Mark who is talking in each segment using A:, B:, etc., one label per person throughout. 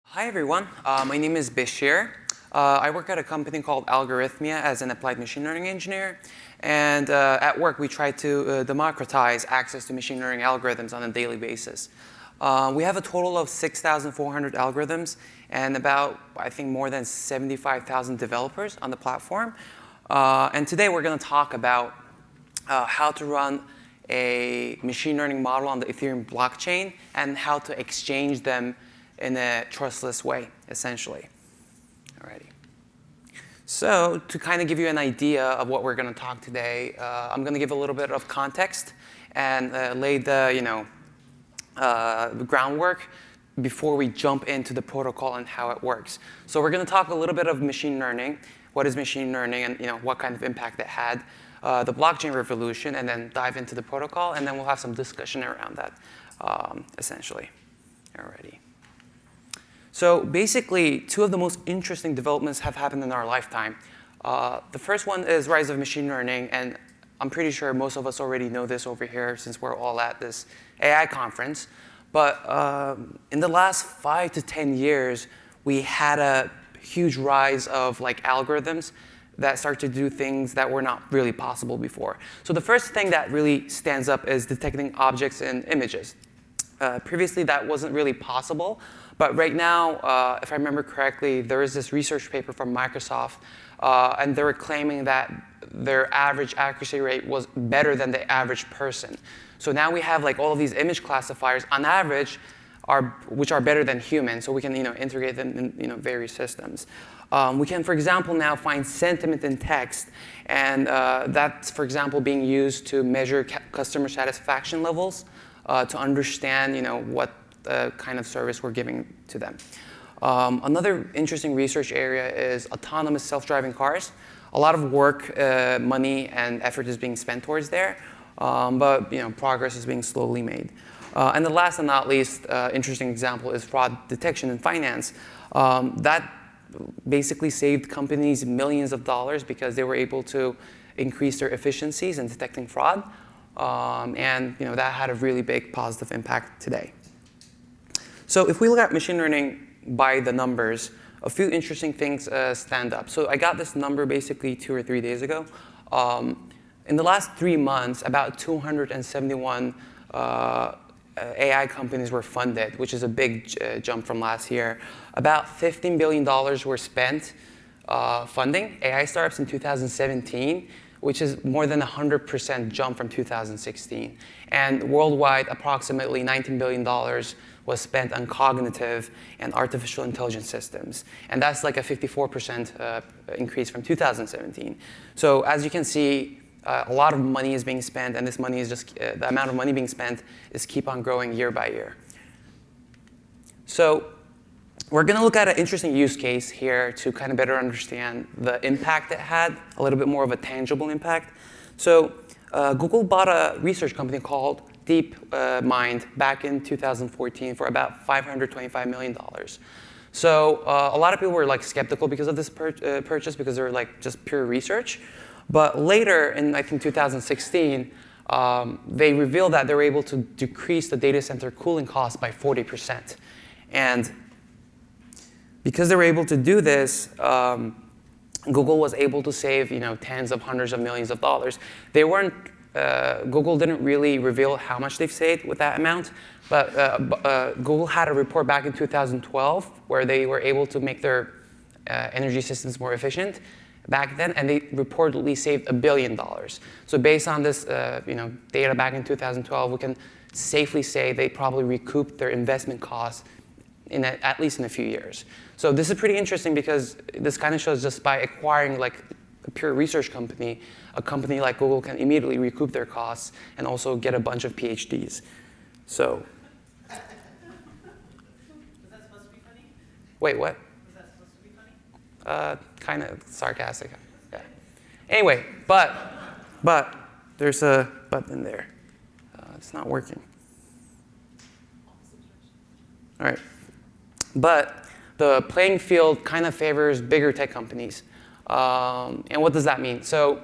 A: Hi everyone, my name is Bashir. I work at a company called Algorithmia as an applied machine learning engineer. And at work we try to democratize access to machine learning algorithms on a daily basis. We have a total of 6,400 algorithms and about, I think, more than 75,000 developers on the platform. And today we're going to talk about how to run a machine learning model on the Ethereum blockchain and how to exchange them in a trustless way, essentially. Alrighty. So to kind of give you an idea of what we're going to talk today, I'm going to give a little bit of context and lay the groundwork before we jump into the protocol and how it works. So we're going to talk a little bit of machine learning, what is machine learning, and what kind of impact it had, the blockchain revolution, and then dive into the protocol, and then we'll have some discussion around that, essentially. Alrighty. So basically, two of the most interesting developments have happened in our lifetime. The first one is rise of machine learning, and I'm pretty sure most of us already know this over here since we're all at this AI conference. But in the last 5 to 10 years, we had a huge rise of algorithms that start to do things that were not really possible before. So the first thing that really stands up is detecting objects in images. Previously, that wasn't really possible. But right now, if I remember correctly, there is this research paper from Microsoft, and they were claiming that their average accuracy rate was better than the average person. So now we have all of these image classifiers on average, which are better than humans. So we can integrate them in various systems. We can, for example, now find sentiment in text, and that's, for example, being used to measure customer satisfaction levels to understand what kind of service we're giving to them. Another interesting research area is autonomous self-driving cars. A lot of work, money, and effort is being spent towards there, but progress is being slowly made. And the last and not least interesting example is fraud detection in finance. That basically saved companies millions of dollars because they were able to increase their efficiencies in detecting fraud. And that had a really big positive impact today. So if we look at machine learning by the numbers, a few interesting things stand up. So I got this number basically 2 or 3 days ago. In the last 3 months, about 271 AI companies were funded, which is a big jump from last year. About $15 billion were spent funding AI startups in 2017, which is more than 100% jump from 2016. And worldwide, approximately $19 billion was spent on cognitive and artificial intelligence systems. And that's like a 54% increase from 2017. So as you can see, a lot of money is being spent, and this money is just, the amount of money being spent is keep on growing year by year. So we're going to look at an interesting use case here to kind of better understand the impact it had, a little bit more of a tangible impact. So Google bought a research company called DeepMind back in 2014 for about $525 million. So a lot of people were skeptical because of this purchase because they were just pure research. But later, in I think 2016, they revealed that they were able to decrease the data center cooling costs by 40%. And because they were able to do this, Google was able to save tens of hundreds of millions of dollars. They weren't. Google didn't really reveal how much they've saved with that amount, but Google had a report back in 2012 where they were able to make their energy systems more efficient back then, and they reportedly saved $1 billion. So based on this data back in 2012, we can safely say they probably recouped their investment costs at least in a few years. So this is pretty interesting because this kind of shows just by acquiring a pure research company, a company like Google can immediately recoup their costs and also get a bunch of PhDs. So.
B: Was that supposed to be funny?
A: Wait, what?
B: Was that supposed to be funny?
A: Kind of sarcastic. Yeah. Anyway, but there's a button there. It's not working. All right. But the playing field kind of favors bigger tech companies. And what does that mean? So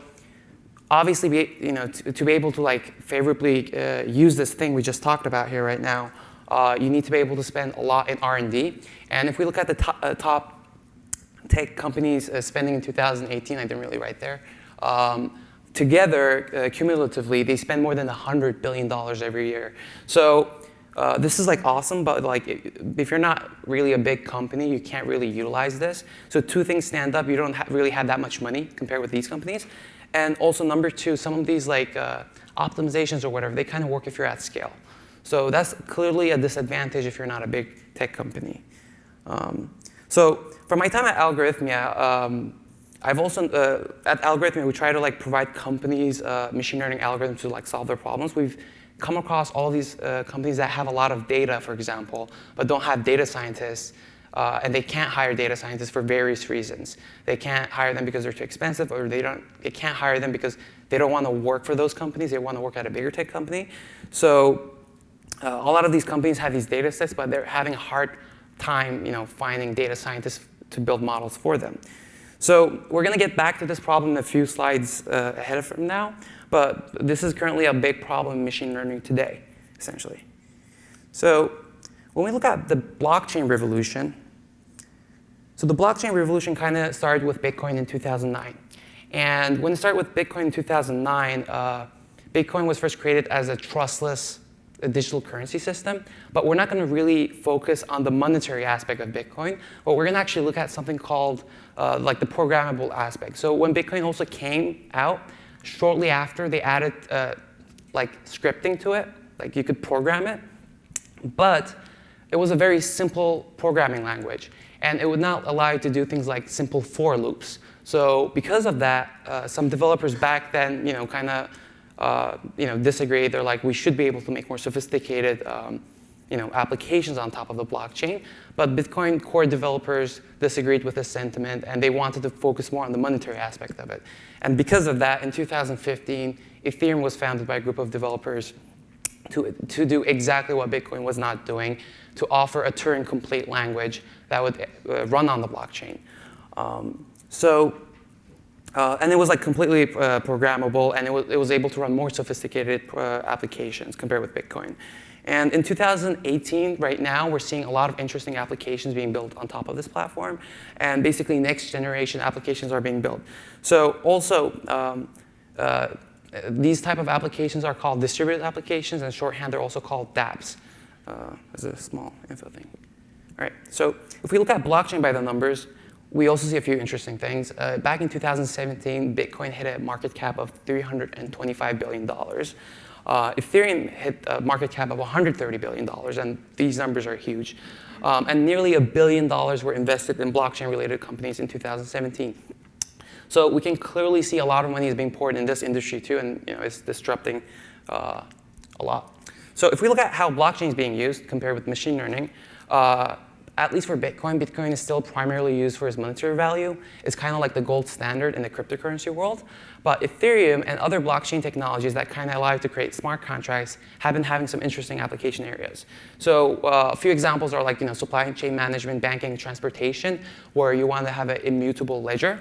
A: obviously, to be able to favorably use this thing we just talked about here right now, You need to be able to spend a lot in R&D. And if we look at the top tech companies spending in 2018, I didn't really write there. Together, cumulatively, they spend more than $100 billion every year. So this is like awesome, but like if you're not really a big company, you can't really utilize this. So two things stand up. You don't really have that much money compared with these companies. And also number two, some of these like optimizations or whatever, they kind of work if you're at scale. So that's clearly a disadvantage if you're not a big tech company. So for my time at Algorithmia, I've also, at Algorithmia, we try to like provide companies machine learning algorithms to like solve their problems. We've come across all these companies that have a lot of data, for example, but don't have data scientists, and they can't hire data scientists for various reasons. They can't hire them because they're too expensive, or they can't hire them because they don't want to work for those companies. They want to work at a bigger tech company. So a lot of these companies have these data sets, but they're having a hard time, finding data scientists to build models for them. So we're going to get back to this problem in a few slides ahead of from now, but this is currently a big problem in machine learning today, essentially. So when we look at the blockchain revolution, so the blockchain revolution kind of started with Bitcoin in 2009. And when it started with Bitcoin in 2009, Bitcoin was first created as a trustless digital currency system, but we're not going to really focus on the monetary aspect of Bitcoin, but we're going to actually look at something called like the programmable aspect. So when Bitcoin also came out, shortly after they added like scripting to it, like you could program it, but it was a very simple programming language, and it would not allow you to do things like simple for loops. So because of that, some developers back then, kind of disagree. They're like, we should be able to make more sophisticated, applications on top of the blockchain. But Bitcoin core developers disagreed with this sentiment, and they wanted to focus more on the monetary aspect of it. And because of that, in 2015, Ethereum was founded by a group of developers to do exactly what Bitcoin was not doing, to offer a Turing-complete language that would run on the blockchain. And it was like completely programmable, and it was able to run more sophisticated applications compared with Bitcoin. And in 2018, right now, we're seeing a lot of interesting applications being built on top of this platform, and basically next generation applications are being built. So also, these type of applications are called distributed applications, and shorthand, they're also called dApps, as a small info thing. All right, so if we look at blockchain by the numbers, we also see a few interesting things. Back in 2017, Bitcoin hit a market cap of $325 billion. Ethereum hit a market cap of $130 billion, and these numbers are huge. And nearly $1 billion were invested in blockchain-related companies in 2017. So we can clearly see a lot of money is being poured in this industry too, and it's disrupting a lot. So if we look at how blockchain is being used compared with machine learning, at least for Bitcoin, Bitcoin is still primarily used for its monetary value. It's kind of like the gold standard in the cryptocurrency world. But Ethereum and other blockchain technologies that kind of allow you to create smart contracts have been having some interesting application areas. So a few examples are like supply chain management, banking, transportation, where you want to have an immutable ledger.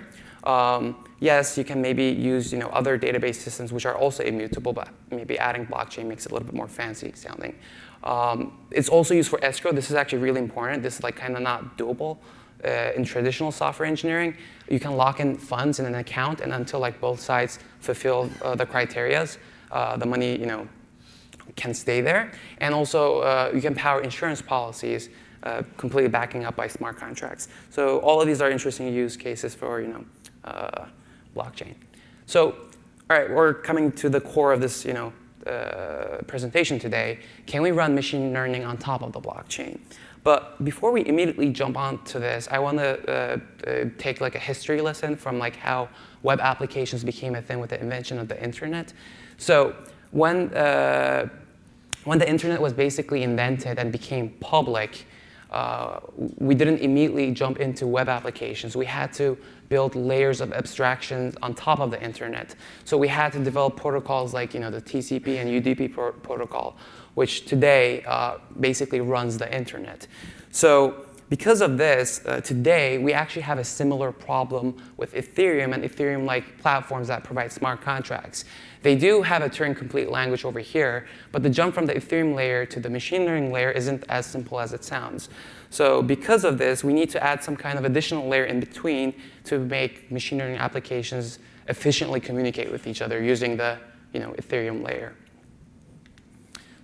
A: Yes, you can maybe use other database systems which are also immutable, but maybe adding blockchain makes it a little bit more fancy sounding. It's also used for escrow. This is actually really important. This is like kind of not doable in traditional software engineering. You can lock in funds in an account, and until like both sides fulfill the criterias, the money can stay there. And also you can power insurance policies, completely backing up by smart contracts. So all of these are interesting use cases for blockchain. So all right, we're coming to the core of this presentation today. Can we run machine learning on top of the blockchain? But before we immediately jump onto this, I want to take like a history lesson from like how web applications became a thing with the invention of the internet. So when the internet was basically invented and became public, we didn't immediately jump into web applications. We had to build layers of abstractions on top of the internet. So we had to develop protocols like the TCP and UDP protocol, which today basically runs the internet. So because of this, today we actually have a similar problem with Ethereum and Ethereum-like platforms that provide smart contracts. They do have a Turing-complete language over here, but the jump from the Ethereum layer to the machine learning layer isn't as simple as it sounds. So because of this, we need to add some kind of additional layer in between to make machine learning applications efficiently communicate with each other using the Ethereum layer.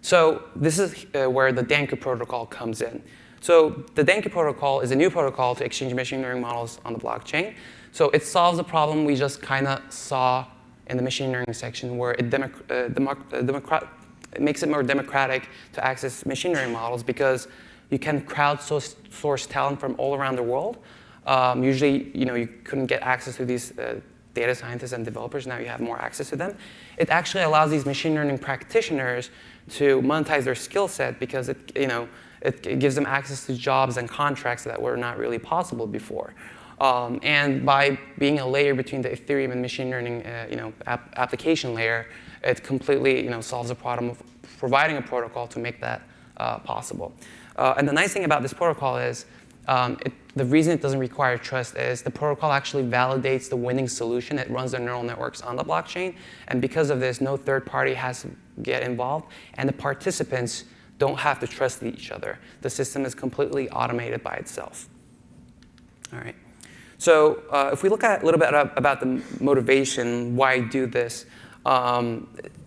A: So this is where the Danku protocol comes in. So the Danku protocol is a new protocol to exchange machine learning models on the blockchain. So it solves the problem we just kind of saw in the machine learning section, where it makes it more democratic to access machine learning models because you can crowdsource talent from all around the world. Usually, you couldn't get access to these data scientists and developers. Now you have more access to them. It actually allows these machine learning practitioners to monetize their skill set because it gives them access to jobs and contracts that were not really possible before. And by being a layer between the Ethereum and machine learning application layer, it completely solves the problem of providing a protocol to make that possible. And the nice thing about this protocol is the reason it doesn't require trust is the protocol actually validates the winning solution. It runs the neural networks on the blockchain. And because of this, no third party has to get involved. And the participants don't have to trust each other. The system is completely automated by itself. All right. So if we look at a little bit about the motivation, why do this?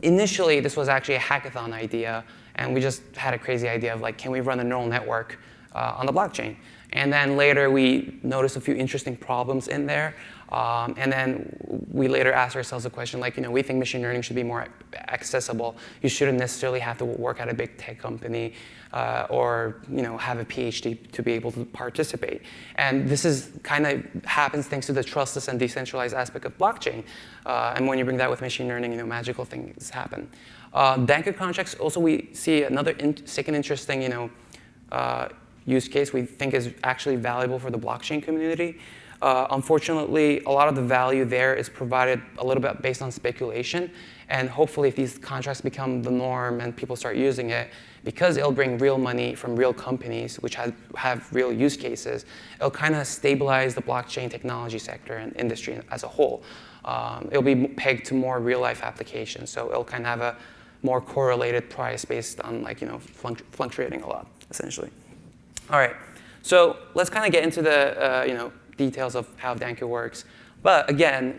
A: Initially, this was actually a hackathon idea. And we just had a crazy idea of, can we run a neural network on the blockchain? And then later, we noticed a few interesting problems in there. And then we later asked ourselves the question, we think machine learning should be more accessible. You shouldn't necessarily have to work at a big tech company or have a PhD to be able to participate. And this is kind of happens thanks to the trustless and decentralized aspect of blockchain. And when you bring that with machine learning, magical things happen. Danku contracts, also we see another second interesting use case we think is actually valuable for the blockchain community. Unfortunately, a lot of the value there is provided a little bit based on speculation. And hopefully, if these contracts become the norm and people start using it, because it'll bring real money from real companies, which have real use cases, it'll kind of stabilize the blockchain technology sector and industry as a whole. It'll be pegged to more real-life applications. So it'll kind of have a more correlated price based on fluctuating a lot, essentially. All right, so let's kind of get into the details of how Danku works. But again,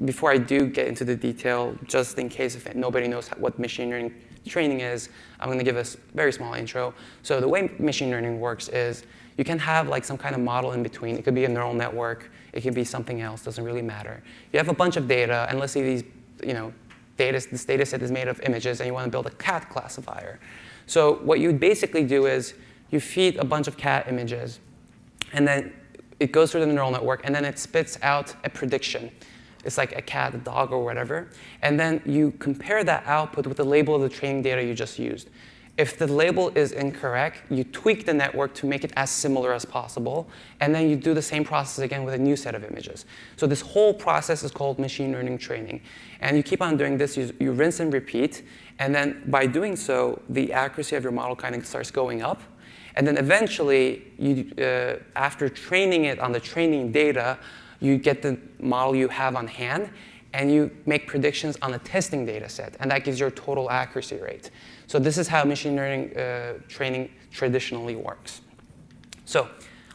A: before I do get into the detail, just in case if nobody knows what machine learning training is, I'm going to give a very small intro. So the way machine learning works is you can have some kind of model in between. It could be a neural network. It could be something else. Doesn't really matter. You have a bunch of data, and let's say this data set is made of images, and you want to build a cat classifier. So what you would basically do is you feed a bunch of cat images, and then it goes through the neural network, and then it spits out a prediction. It's like a cat, a dog, or whatever. And then you compare that output with the label of the training data you just used. If the label is incorrect, you tweak the network to make it as similar as possible, and then you do the same process again with a new set of images. So this whole process is called machine learning training. And you keep on doing this. You rinse and repeat. And then by doing so, the accuracy of your model kind of starts going up. And then eventually, after training it on the training data, you get the model you have on hand, and you make predictions on the testing data set. And that gives your total accuracy rate. So this is how machine learning training traditionally works. So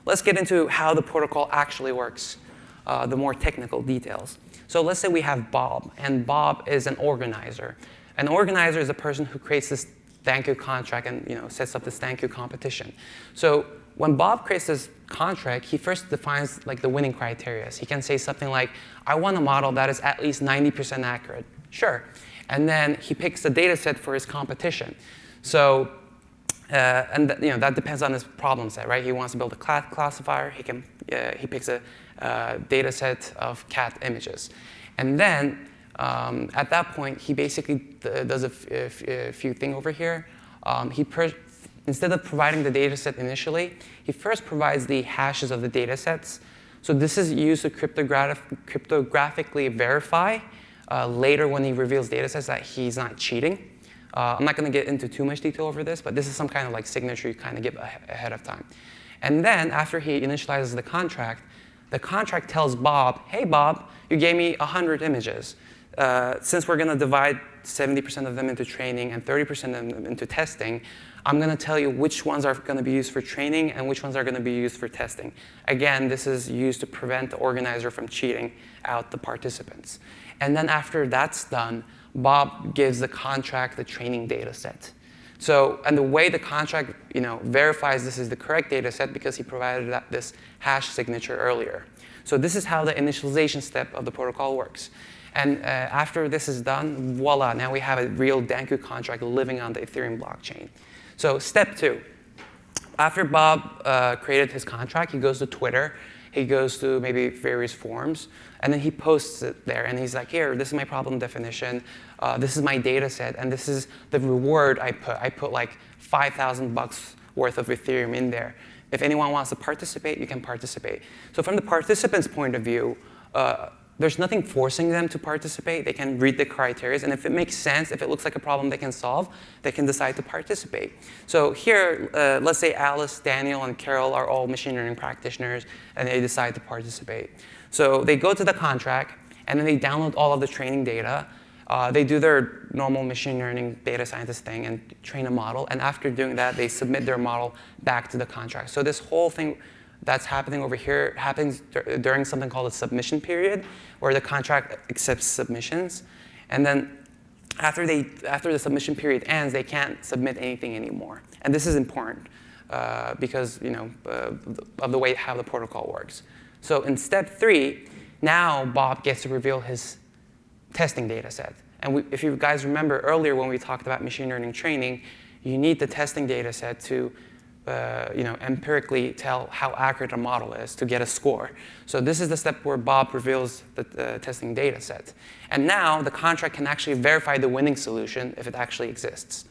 A: let's get into how the protocol actually works, the more technical details. So let's say we have Bob, and Bob is an organizer. An organizer is a person who creates this Danku contract and sets up this Danku competition. So when Bob creates this contract, he first defines the winning criteria. He can say something like, I want a model that is at least 90% accurate. Sure. And then he picks a data set for his competition. So that depends on his problem set, right? He wants to build a cat classifier. He picks a data set of cat images. And then at that point, he basically does a few things over here. Instead of providing the data set initially, he first provides the hashes of the data sets. So this is used to cryptographically verify later when he reveals data sets that he's not cheating. I'm not going to get into too much detail over this, but this is some kind of signature you kind of give ahead of time. And then after he initializes the contract tells Bob, hey, Bob, you gave me 100 images. Since we're going to divide 70% of them into training and 30% of them into testing, I'm going to tell you which ones are going to be used for training and which ones are going to be used for testing. Again, this is used to prevent the organizer from cheating out the participants. And then after that's done, Bob gives the contract the training data set. So, and the way the contract verifies this is the correct data set because he provided this hash signature earlier. So this is how the initialization step of the protocol works. And after this is done, voila, now we have a real Danku contract living on the Ethereum blockchain. So step 2. After Bob created his contract, he goes to Twitter. He goes to maybe various forums, and then he posts it there. And he's like, here, this is my problem definition. This is my data set, and this is the reward I put. I put like $5,000 worth of Ethereum in there. If anyone wants to participate, you can participate. So from the participant's point of view, there's nothing forcing them to participate. They can read the criteria, and if it makes sense, if it looks like a problem they can solve, they can decide to participate. So here, let's say Alice, Daniel, and Carol are all machine learning practitioners, and they decide to participate. So they go to the contract, and then they download all of the training data. They do their normal machine learning data scientist thing and train a model, and after doing that, they submit their model back to the contract. So this whole thing that's happening over here happens during something called a submission period, where the contract accepts submissions. And then after the submission period ends, they can't submit anything anymore. And this is important because of the way how the protocol works. So in step 3, now Bob gets to reveal his testing data set. And if you guys remember earlier when we talked about machine learning training, you need the testing data set to empirically tell how accurate a model is to get a score. So this is the step where Bob reveals the testing data set. And now the contract can actually verify the winning solution if it actually exists.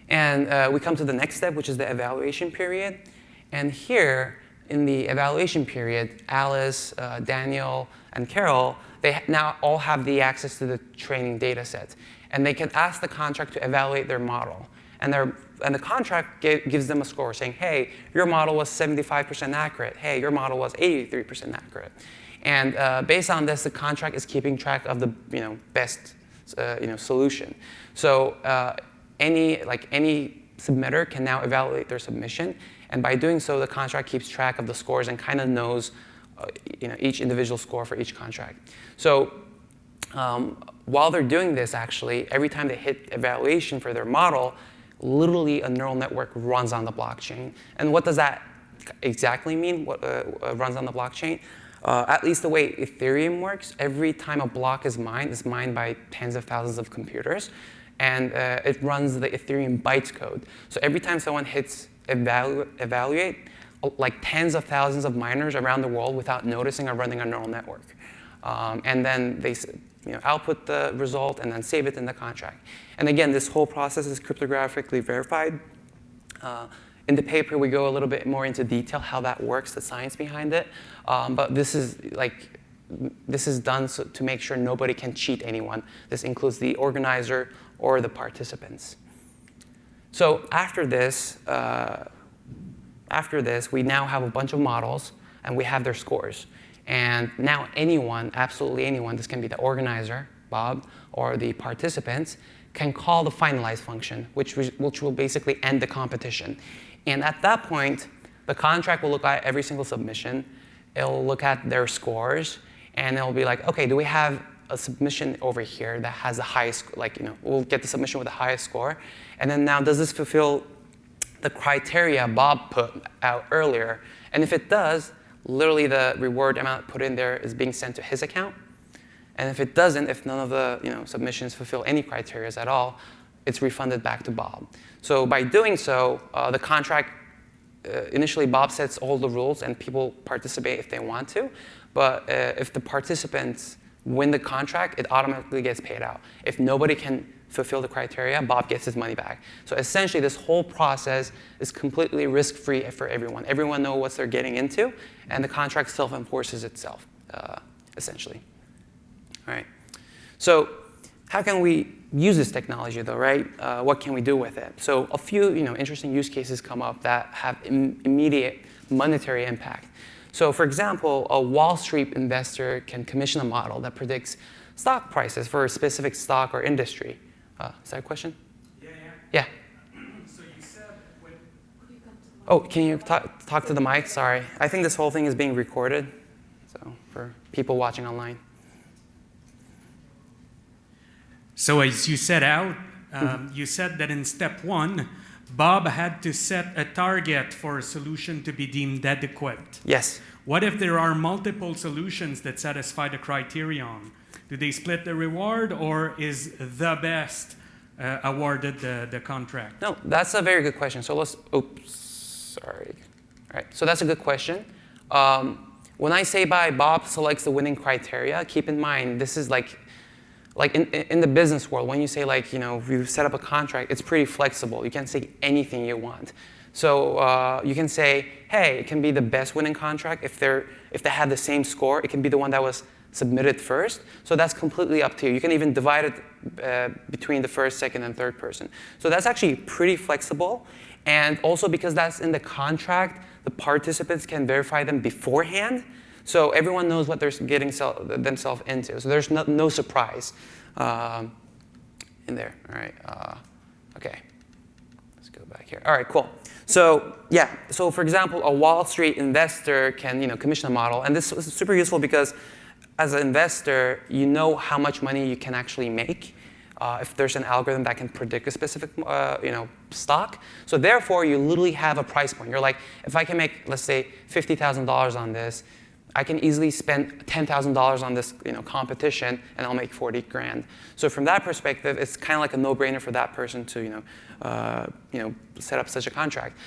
A: And we come to the next step, which is the evaluation period. And here, in the evaluation period, Alice, Daniel, and Carol, they now all have the access to the training data set. And they can ask the contract to evaluate their model. And the contract gives them a score saying, hey, your model was 75% accurate. Hey, your model was 83% accurate. And based on this, the contract is keeping track of the best solution. So any submitter can now evaluate their submission. And by doing so, the contract keeps track of the scores and kind of knows each individual score for each contract. So while they're doing this, actually, every time they hit evaluation for their model, literally a neural network runs on the blockchain. And what does that exactly mean, what runs on the blockchain? At least the way Ethereum works, every time a block is mined by tens of thousands of computers. And it runs the Ethereum bytes code. So every time someone hits evaluate, like tens of thousands of miners around the world without noticing are running a neural network. And then they output the result and then save it in the contract. And again, this whole process is cryptographically verified. In the paper, we go a little bit more into detail how that works, the science behind it. But this is done to make sure nobody can cheat anyone. This includes the organizer or the participants. So after this, we now have a bunch of models, and we have their scores. And now anyone, absolutely anyone, this can be the organizer, Bob, or the participants, can call the finalize function, which will basically end the competition. And at that point, the contract will look at every single submission. It'll look at their scores, and it'll be like, OK, do we have a submission over here that has the highest, we'll get the submission with the highest score. And then now, does this fulfill the criteria Bob put out earlier? And if it does, literally the reward amount put in there is being sent to his account. And if it doesn't, if none of the submissions fulfill any criteria at all, it's refunded back to Bob. So by doing so, the contract, initially Bob sets all the rules and people participate if they want to. But if the participants win the contract, it automatically gets paid out. If nobody can fulfill the criteria, Bob gets his money back. So essentially, this whole process is completely risk-free for everyone. Everyone knows what they're getting into, and the contract self-enforces itself, essentially. All right. So how can we use this technology though, right? What can we do with it? So a few interesting use cases come up that have immediate monetary impact. So for example, a Wall Street investor can commission a model that predicts stock prices for a specific stock or industry. Is that a question? Yeah.
C: So you said when...
A: Oh, can you talk to the mic? Sorry. I think this whole thing is being recorded, so for people watching online.
C: So as you set out, you said that in step 1, Bob had to set a target for a solution to be deemed adequate.
A: Yes.
C: What if there are multiple solutions that satisfy the criterion? Do they split the reward, or is the best awarded the contract?
A: No, that's a very good question. So sorry. All right, so that's a good question. When I say by Bob selects the winning criteria, keep in mind this is like in the business world, when you say you set up a contract, it's pretty flexible. You can say anything you want. So you can say, hey, it can be the best winning contract. If they have the same score, it can be the one that was submitted first. So that's completely up to you. You can even divide it between the first, second, and third person. So that's actually pretty flexible. And also because that's in the contract, the participants can verify them beforehand. So everyone knows what they're getting themselves into. So there's no surprise in there. All right. OK. Let's go back here. All right, cool. So yeah. So for example, a Wall Street investor can commission a model. And this is super useful because as an investor, you know how much money you can actually make if there's an algorithm that can predict a specific stock. So therefore, you literally have a price point. You're like, if I can make, let's say, $50,000 on this, I can easily spend $10,000 on this competition, and I'll make 40 grand. So from that perspective, it's kind of like a no-brainer for that person to set up such a contract.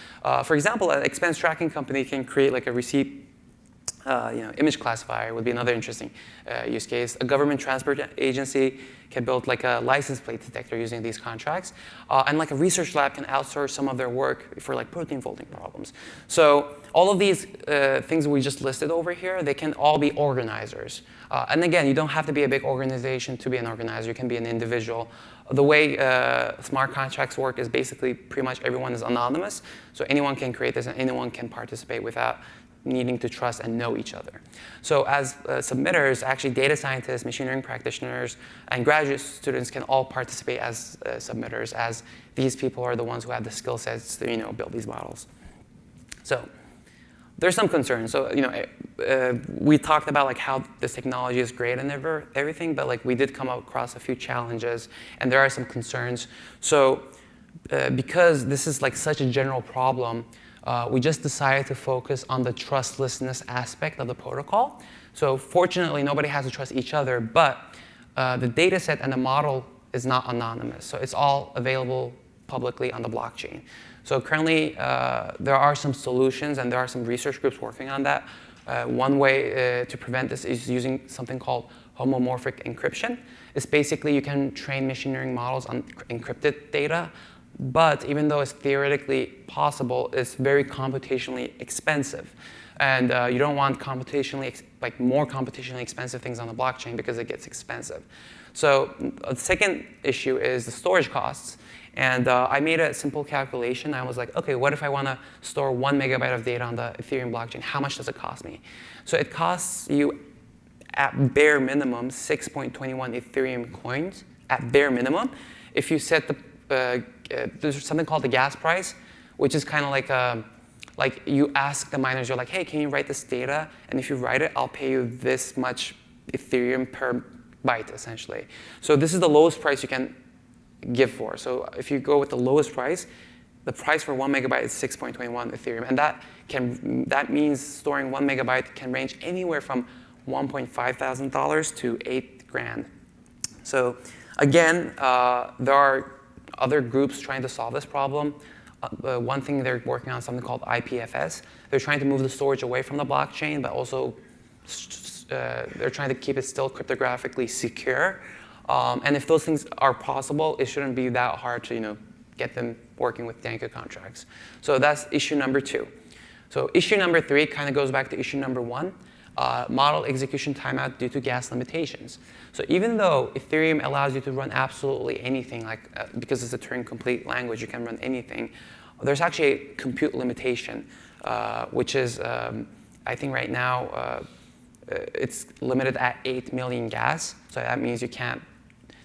A: For example, an expense tracking company can create like a receipt image classifier would be another interesting use case. A government transport agency can build like a license plate detector using these contracts. And like a research lab can outsource some of their work for like protein folding problems. So all of these things we just listed over here, they can all be organizers. And again, you don't have to be a big organization to be an organizer. You can be an individual. The way smart contracts work is basically pretty much everyone is anonymous. So anyone can create this and anyone can participate without needing to trust and know each other. So as submitters, actually data scientists, machine learning practitioners, and graduate students can all participate as submitters, as these people are the ones who have the skill sets to build these models. So there's some concerns. So we talked about like how this technology is great and everything, but like we did come across a few challenges, and there are some concerns. So because this is like such a general problem, we just decided to focus on the trustlessness aspect of the protocol. So fortunately, nobody has to trust each other, but the data set and the model is not anonymous. So it's all available publicly on the blockchain. So currently, there are some solutions, and there are some research groups working on that. One way to prevent this is using something called homomorphic encryption. It's basically you can train machine learning models on encrypted data, but even though it's theoretically possible, it's very computationally expensive. And you don't want more computationally expensive things on the blockchain because it gets expensive. So the second issue is the storage costs. And I made a simple calculation. I was like, OK, what if I want to store 1 megabyte of data on the Ethereum blockchain? How much does it cost me? So it costs you, at bare minimum, 6.21 Ethereum coins, at bare minimum. If you set there's something called the gas price, which is kind of like you ask the miners, you're like, hey, can you write this data? And if you write it, I'll pay you this much Ethereum per byte, essentially. So this is the lowest price you can give for. So if you go with the lowest price, the price for 1 megabyte is 6.21 Ethereum. And that means storing 1 megabyte can range anywhere from $1.5 thousand to $8 grand. So again, there are other groups trying to solve this problem. One thing they're working on is something called IPFS. They're trying to move the storage away from the blockchain, but also they're trying to keep it still cryptographically secure. And if those things are possible, it shouldn't be that hard to get them working with Danko contracts. So that's issue number 2. So issue number 3 kind of goes back to issue number 1. model execution timeout due to gas limitations. So even though Ethereum allows you to run absolutely anything, like because it's a Turing-complete language, you can run anything, there's actually a compute limitation, which is, I think right now, it's limited at 8 million gas. So that means you can't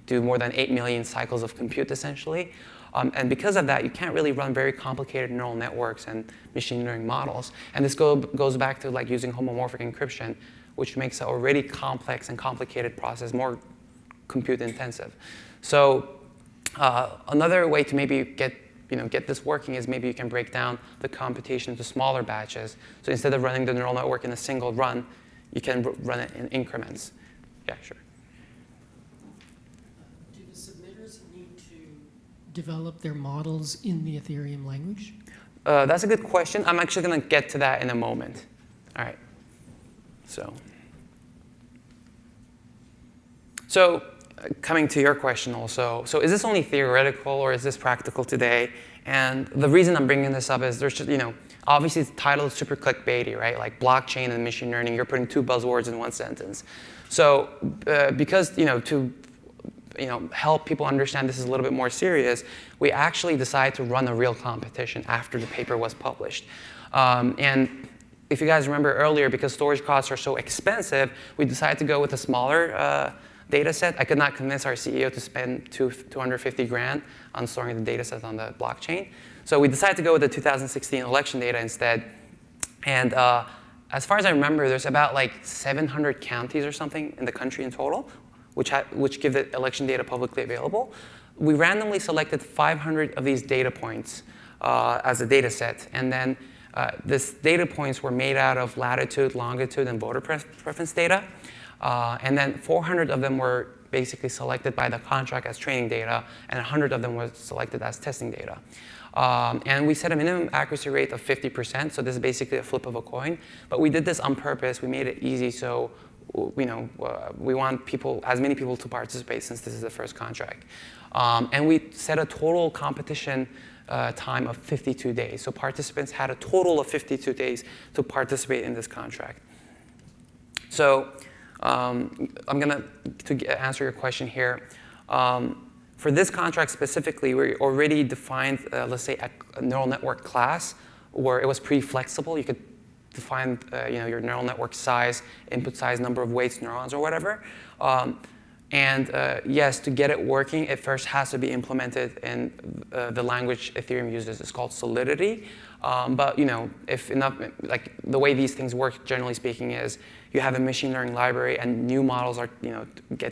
A: do more than 8 million cycles of compute, essentially. And because of that, you can't really run very complicated neural networks and machine learning models. And this goes back to like using homomorphic encryption, which makes an already complex and complicated process more compute intensive. So another way to maybe get this working is maybe you can break down the computation into smaller batches. So instead of running the neural network in a single run, you can run it in increments. Yeah, sure.
D: Do the submitters need to develop their models in the Ethereum language?
A: That's a good question. I'm actually going to get to that in a moment. All right. So coming to your question also, so is this only theoretical or is this practical today? And the reason I'm bringing this up is there's just, obviously the title is super clickbaity, right? Like blockchain and machine learning, you're putting two buzzwords in one sentence. So because, to help people understand this is a little bit more serious, we actually decided to run a real competition after the paper was published. And if you guys remember earlier, because storage costs are so expensive, we decided to go with a smaller data set. I could not convince our CEO to spend 250 grand on storing the data set on the blockchain. So we decided to go with the 2016 election data instead. And as far as I remember, there's about like 700 counties or something in the country in total, which give the election data publicly available. We randomly selected 500 of these data points as a data set. And then these data points were made out of latitude, longitude, and voter preference data. And then 400 of them were basically selected by the contract as training data, and 100 of them were selected as testing data. And we set a minimum accuracy rate of 50%, so this is basically a flip of a coin. But we did this on purpose. We made it easy so we want as many people to participate since this is the first contract. And we set a total competition time of 52 days. So participants had a total of 52 days to participate in this contract. So I'm going to answer your question here. For this contract specifically, we already defined, let's say, a neural network class where it was pretty flexible. You could define your neural network size, input size, number of weights, neurons, or whatever. Yes, to get it working, it first has to be implemented in the language Ethereum uses. It's called Solidity. But if enough, like the way these things work, generally speaking, is you have a machine learning library, and new models are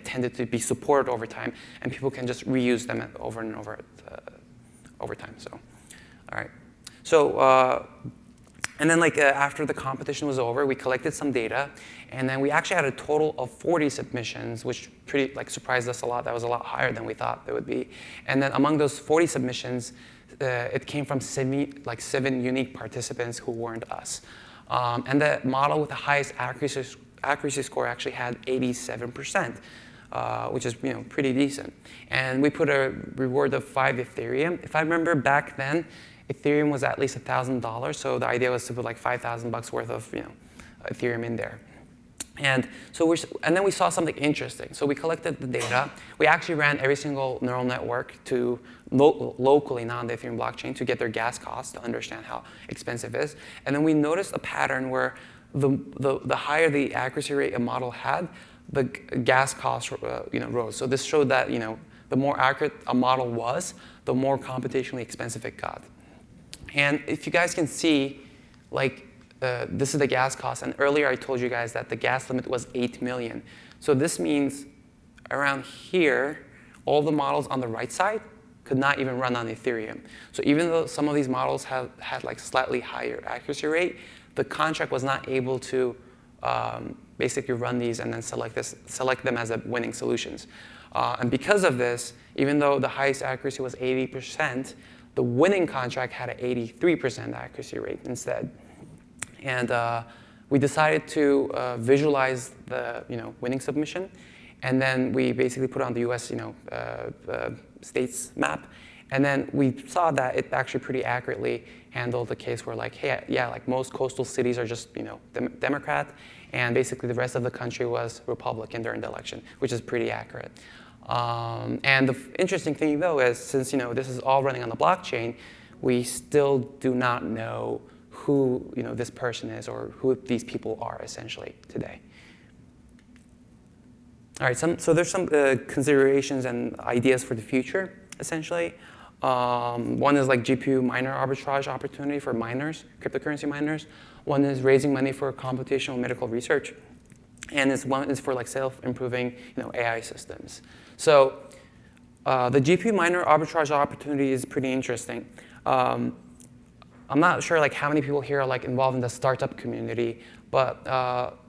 A: tended to be supported over time, and people can just reuse them over and over time. So, all right. So. And then after the competition was over, we collected some data, and then we actually had a total of 40 submissions, which pretty surprised us a lot. That was a lot higher than we thought it would be. And then among those 40 submissions, it came from 7 unique participants who weren't us. And the model with the highest accuracy score actually had 87%, which is pretty decent. And we put a reward of 5 Ethereum. If I remember back then, Ethereum was at least $1,000, so the idea was to put like $5,000 worth of Ethereum in there. And then we saw something interesting. So we collected the data. We actually ran every single neural network to locally, not on the Ethereum blockchain, to get their gas costs to understand how expensive it is. And then we noticed a pattern where the higher the accuracy rate a model had, the gas costs rose. So this showed that the more accurate a model was, the more computationally expensive it got. And if you guys can see, this is the gas cost. And earlier I told you guys that the gas limit was 8 million. So this means around here, all the models on the right side could not even run on Ethereum. So even though some of these models had slightly higher accuracy rate, the contract was not able to basically run these and then select them as winning solutions. And because of this, even though the highest accuracy was 80%, the winning contract had an 83% accuracy rate instead. And we decided to visualize the winning submission, and then we basically put on the U.S. States map, And then we saw that it actually pretty accurately handled the case where like, hey, yeah, like most coastal cities are just, Democrat, and basically the rest of the country was Republican during the election, which is pretty accurate. And the interesting thing though is since, this is all running on the blockchain, we still do not know who, this person is or who these people are essentially today. All right, so there's some considerations and ideas for the future, essentially. One is like GPU miner arbitrage opportunity for miners, cryptocurrency miners. One is raising money for computational medical research. And one is for like self-improving AI systems. So the GPU miner arbitrage opportunity is pretty interesting. I'm not sure like how many people here are like involved in the startup community, but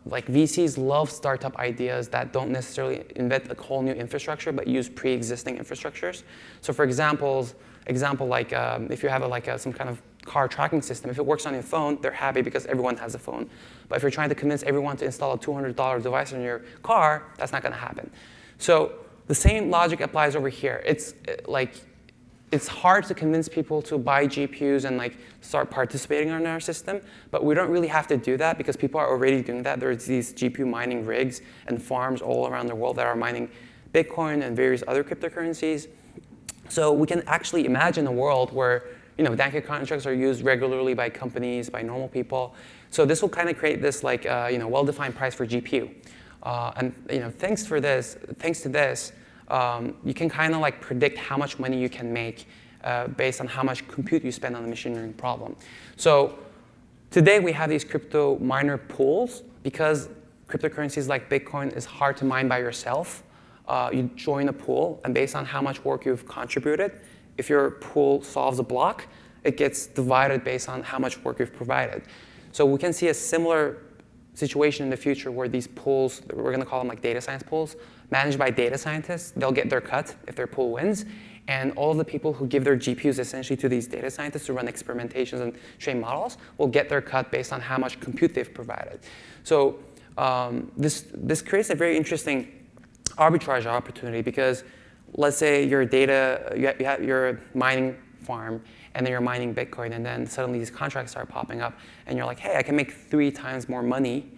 A: like VCs love startup ideas that don't necessarily invent a whole new infrastructure, but use pre-existing infrastructures. So for example, like if you have some kind of car tracking system, if it works on your phone, they're happy because everyone has a phone. But if you're trying to convince everyone to install a $200 device in your car, that's not going to happen. So the same logic applies over here. It's hard to convince people to buy GPUs and like start participating in our system, but we don't really have to do that because people are already doing that. There's these GPU mining rigs and farms all around the world that are mining Bitcoin and various other cryptocurrencies. So we can actually imagine a world where Danke contracts are used regularly by companies, by normal people. So this will kind of create this like well-defined price for GPU. And thanks to this, you can kind of like predict how much money you can make based on how much compute you spend on the machine learning problem. So today we have these crypto miner pools because cryptocurrencies like Bitcoin is hard to mine by yourself. You join a pool, and based on how much work you've contributed, if your pool solves a block, it gets divided based on how much work you've provided. So we can see a similar situation in the future where these pools, we're going to call them like data science pools, managed by data scientists, they'll get their cut if their pool wins. And all of the people who give their GPUs essentially to these data scientists to run experimentations and train models will get their cut based on how much compute they've provided. So this creates a very interesting arbitrage opportunity because let's say you're a mining farm and then you're mining Bitcoin, and then suddenly these contracts start popping up, and you're like, hey, I can make 3 times more money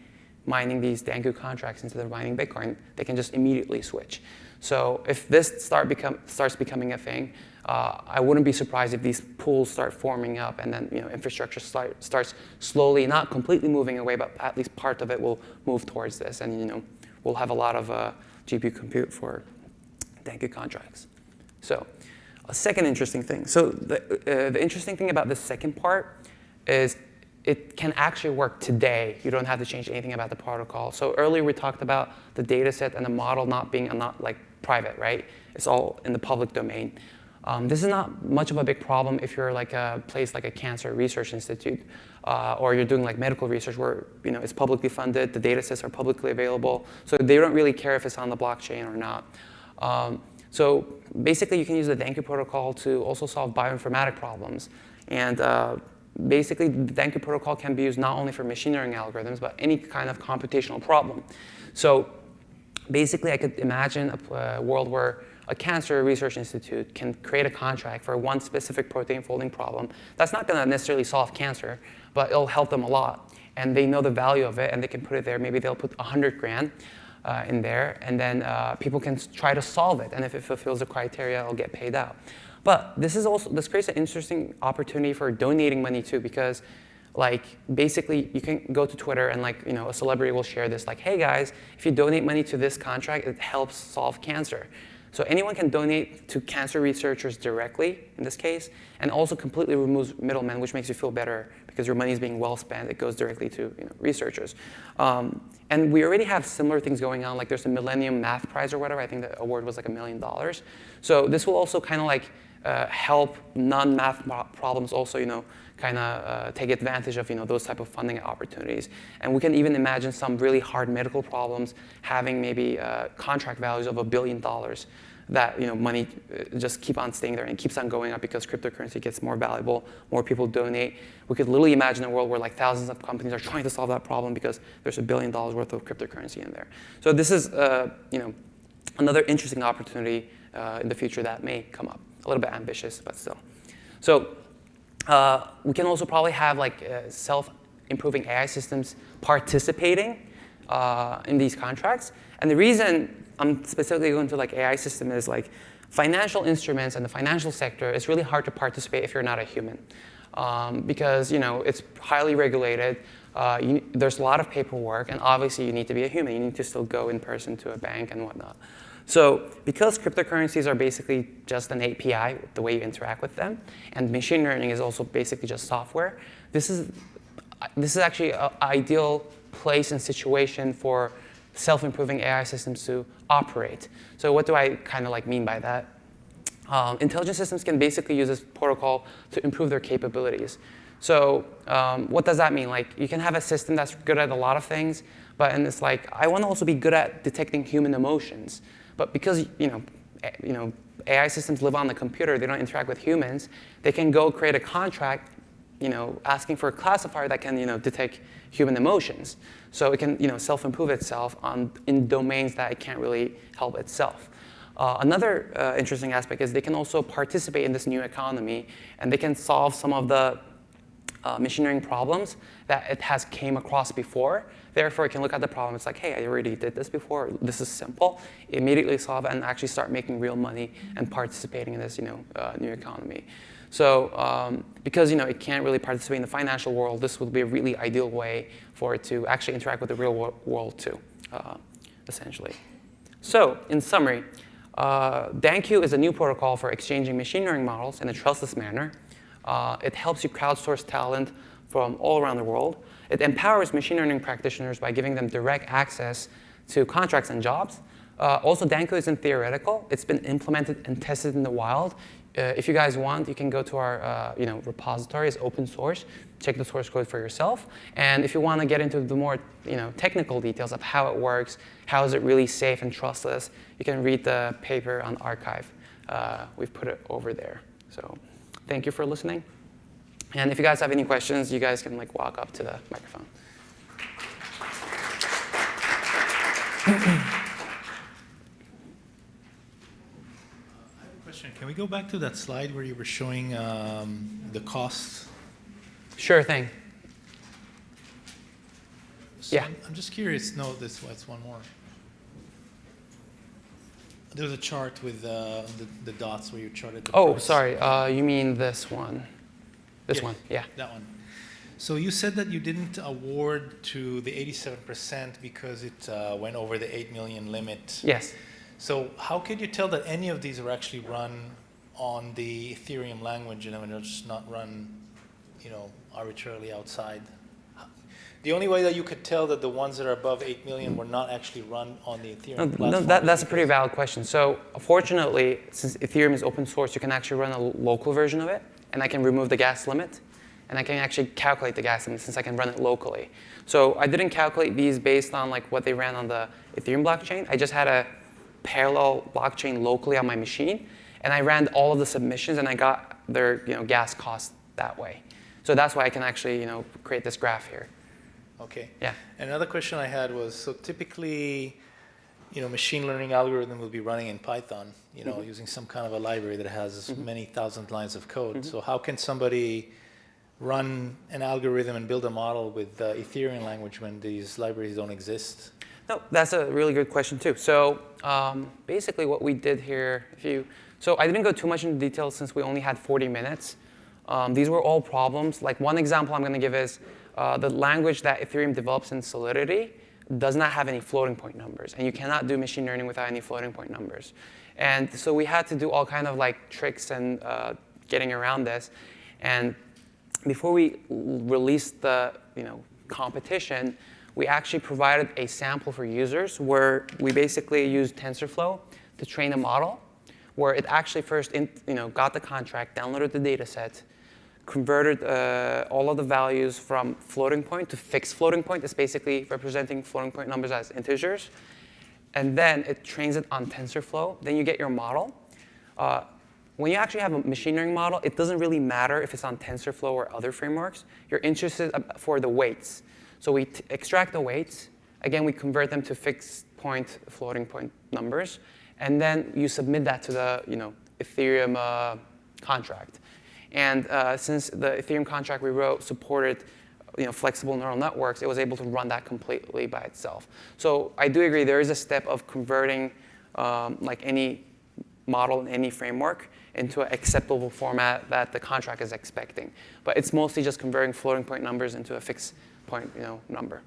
A: mining these Danku contracts instead of mining Bitcoin. They can just immediately switch. So if this starts becoming a thing, I wouldn't be surprised if these pools start forming up, and then infrastructure starts slowly, not completely moving away, but at least part of it will move towards this, and we'll have a lot of GPU compute for Danku contracts. So a second interesting thing. So the interesting thing about this second part is it can actually work today. You don't have to change anything about the protocol. So earlier we talked about the data set and the model not being like private, right? It's all in the public domain. This is not much of a big problem if you're like a place like a cancer research institute, or you're doing like medical research where it's publicly funded, the data sets are publicly available, so they don't really care if it's on the blockchain or not. So basically, you can use the Danku protocol to also solve bioinformatic problems. And basically, the Danku protocol can be used not only for machine learning algorithms, but any kind of computational problem. So basically, I could imagine a world where a cancer research institute can create a contract for one specific protein folding problem. That's not going to necessarily solve cancer, but it'll help them a lot. And they know the value of it, and they can put it there. Maybe they'll put 100 grand. In there, and then people can try to solve it, and if it fulfills the criteria, it'll get paid out. But this creates an interesting opportunity for donating money too, because like basically you can go to Twitter and like a celebrity will share this like, hey guys, if you donate money to this contract, it helps solve cancer. So anyone can donate to cancer researchers directly in this case, and also completely removes middlemen, which makes you feel better because your money is being well spent. It goes directly to researchers. And we already have similar things going on. Like there's a Millennium Math Prize or whatever. I think the award was like $1 million. So this will also kind of like help non-math problems also kind of take advantage of those type of funding opportunities. And we can even imagine some really hard medical problems having maybe contract values of $1 billion that money just keep on staying there and keeps on going up because cryptocurrency gets more valuable, more people donate. We could literally imagine a world where like thousands of companies are trying to solve that problem because there's $1 billion worth of cryptocurrency in there. So this is another interesting opportunity in the future that may come up. A little bit ambitious, but still. So we can also probably have like self-improving AI systems participating in these contracts. And the reason I'm specifically going to like AI system is like financial instruments and the financial sector, it's really hard to participate if you're not a human. Because it's highly regulated. There's a lot of paperwork, and obviously you need to be a human. You need to still go in person to a bank and whatnot. So because cryptocurrencies are basically just an API, the way you interact with them, and machine learning is also basically just software, this is actually an ideal place and situation for self-improving AI systems to operate. So what do I kind of like mean by that? Intelligent systems can basically use this protocol to improve their capabilities. So what does that mean? Like you can have a system that's good at a lot of things, and it's like I want to also be good at detecting human emotions. But because AI systems live on the computer, they don't interact with humans. They can go create a contract, asking for a classifier that can detect human emotions. So it can self-improve itself in domains that it can't really help itself. Another interesting aspect is they can also participate in this new economy, and they can solve some of the machine learning problems that it has came across before. Therefore, it can look at the problem. It's like, hey, I already did this before. This is simple. Immediately solve it and actually start making real money and participating in this new economy. So because it can't really participate in the financial world, this would be a really ideal way for it to actually interact with the real world too, essentially. So in summary, DanQ is a new protocol for exchanging machine learning models in a trustless manner. It helps you crowdsource talent from all around the world. It empowers machine learning practitioners by giving them direct access to contracts and jobs. Also, DanQ isn't theoretical. It's been implemented and tested in the wild. If you guys want, you can go to our repository. It's open source. Check the source code for yourself. And if you want to get into the more technical details of how it works, how is it really safe and trustless, you can read the paper on arXiv. We've put it over there. So thank you for listening. And if you guys have any questions, you guys can walk up to the microphone.
E: Can we go back to that slide where you were showing the costs?
A: Sure thing.
E: So
A: Yeah.
E: I'm just curious. No, it's one more. There was a chart with the dots where you charted the
A: Oh,
E: price.
A: sorry. You mean this one? This one, yeah.
E: That one. So you said that you didn't award to the 87% because it went over the 8 million limit.
A: Yes.
E: So how could you tell that any of these are actually run on the Ethereum language and they're just not run, arbitrarily outside? The only way that you could tell that the ones that are above 8 million were not actually run on the Ethereum platform?
A: That's a pretty valid question. So fortunately, since Ethereum is open source, you can actually run a local version of it, and I can remove the gas limit, and I can actually calculate the gas limit since I can run it locally. So I didn't calculate these based on what they ran on the Ethereum blockchain. I just had a parallel blockchain locally on my machine, and I ran all of the submissions, and I got their gas cost that way. So that's why I can actually create this graph here.
E: Okay.
A: Yeah.
E: Another question I had was, so typically, machine learning algorithm will be running in Python, using some kind of a library that has many thousand lines of code. So how can somebody run an algorithm and build a model with Ethereum language when these libraries don't exist?
A: No, that's a really good question too. So basically what we did here, so I didn't go too much into detail since we only had 40 minutes. These were all problems. Like one example I'm going to give is the language that Ethereum develops in Solidity does not have any floating point numbers. And you cannot do machine learning without any floating point numbers. And so we had to do all kind of tricks and getting around this. And before we released the competition, we actually provided a sample for users where we basically used TensorFlow to train a model, where it actually first got the contract, downloaded the data set, converted all of the values from floating point to fixed floating point. It's basically representing floating point numbers as integers. And then it trains it on TensorFlow. Then you get your model. When you actually have a machine learning model, it doesn't really matter if it's on TensorFlow or other frameworks. You're interested for the weights. So we extract the weights. Again, we convert them to fixed point, floating point numbers. And then you submit that to the Ethereum contract. And since the Ethereum contract we wrote supported flexible neural networks, it was able to run that completely by itself. So I do agree there is a step of converting like any model in any framework into an acceptable format that the contract is expecting. But it's mostly just converting floating point numbers into a fixed point number.